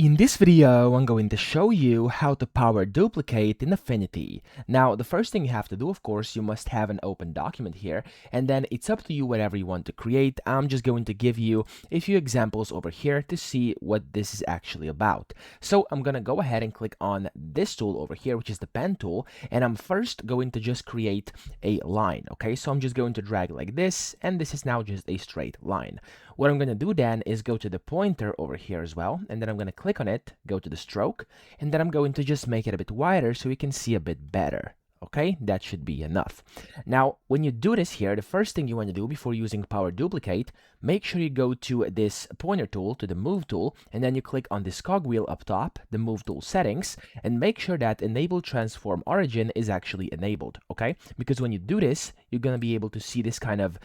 In this video, I'm going to show you how to power duplicate in Affinity. Now, the first thing you have to do, of course, you must have an open document here, and then it's up to you whatever you want to create. I'm just going to give you a few examples over here to see what this is actually about. So I'm going to go ahead and click on this tool over here, which is the pen tool, and I'm first going to just create a line, okay? So I'm just going to drag like this, and this is now just a straight line. What I'm going to do then is go to the pointer over here as well, and then I'm going to click on it, go to the stroke, and then I'm going to just make it a bit wider so we can see a bit better. Okay, that should be enough. Now, when you do this here, the first thing you want to do before using Power Duplicate, make sure you go to this pointer tool, to the Move tool, and then you click on this cogwheel up top, the Move tool settings, and make sure that Enable Transform Origin is actually enabled, okay? Because when you do this, you're going to be able to see this kind of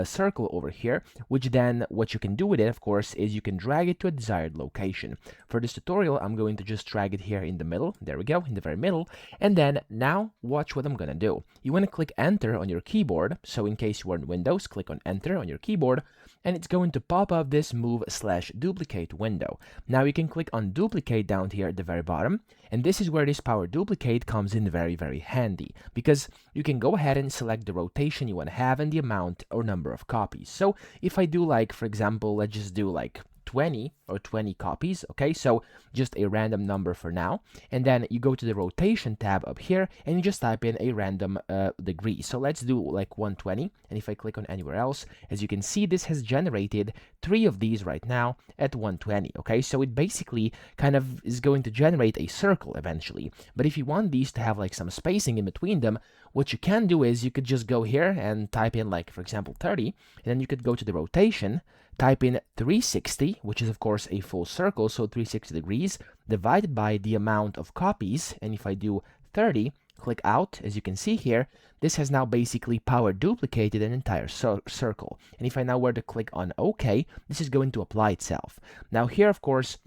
circle over here, which then what you can do with it, of course, is you can drag it to a desired location. For this tutorial, I'm going to just drag it here in the middle. There we go, in the very middle. And then now, watch what I'm gonna do. You want to click Enter on your keyboard. So in case you are in Windows, click on Enter on your keyboard, and it's going to pop up this Move/Duplicate window. Now you can click on Duplicate down here at the very bottom, and this is where this Power Duplicate comes in very, very handy, because you can go ahead and select the rotation you want to have and the amount or number of copies. So if I do, like, for example, let's just do like 20 or 20 copies, okay? So just a random number for now, and then you go to the rotation tab up here and you just type in a random degree. So let's do like 120, and if I click on anywhere else, as you can see, this has generated 3 of these right now at 120, okay? So it basically kind of is going to generate a circle eventually. But if you want these to have like some spacing in between them, what you can do is you could just go here and type in, like, for example, 30, and then you could go to the rotation, type in 360, which is of course a full circle, so 360 degrees, divided by the amount of copies, and if I do 30, click out, as you can see here, this has now basically power duplicated an entire circle. And if I now were to click on OK, this is going to apply itself. Now here, of course,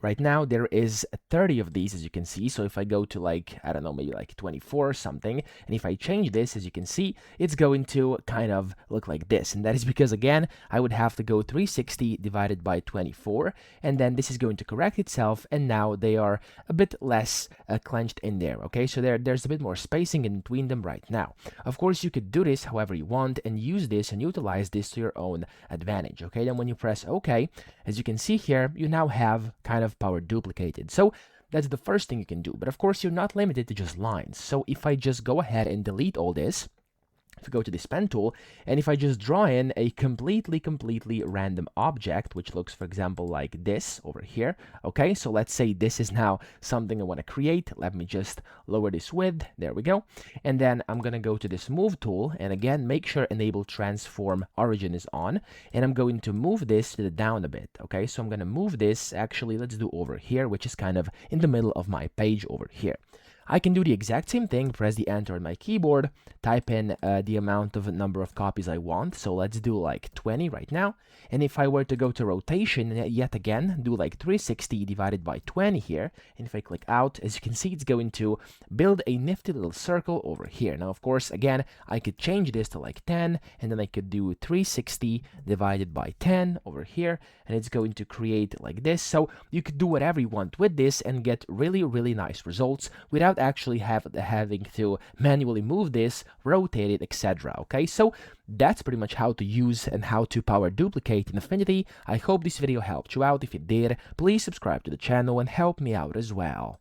right now, there is 30 of these, as you can see. So if I go to, like, I don't know, maybe like 24 or something, and if I change this, as you can see, it's going to kind of look like this. And that is because, again, I would have to go 360 divided by 24, and then this is going to correct itself, and now they are a bit less clenched in there, okay? So there's a bit more spacing in between them right now. Of course, you could do this however you want and use this and utilize this to your own advantage, okay? Then when you press OK, as you can see here, you now have kind of power duplicated. So that's the first thing you can do. But of course, you're not limited to just lines. So if I just go ahead and delete all this, if you go to this pen tool, and if I just draw in a completely random object, which looks, for example, like this over here, okay? So let's say this is now something I want to create. Let me just lower this width. There we go. And then I'm going to go to this Move tool, and again, make sure Enable Transform Origin is on, and I'm going to move this to the down a bit, okay? So I'm going to move this, actually, let's do over here, which is kind of in the middle of my page over here. I can do the exact same thing, press the Enter on my keyboard, type in the amount of number of copies I want. So let's do like 20 right now. And if I were to go to rotation, yet again, do like 360 divided by 20 here. And if I click out, as you can see, it's going to build a nifty little circle over here. Now, of course, again, I could change this to like 10, and then I could do 360 divided by 10 over here, and it's going to create like this. So you could do whatever you want with this and get really nice results without actually having to manually move this, rotate it, etc. Okay, so that's pretty much how to use and how to power duplicate in Affinity. I hope this video helped you out. If it did, please subscribe to the channel and help me out as well.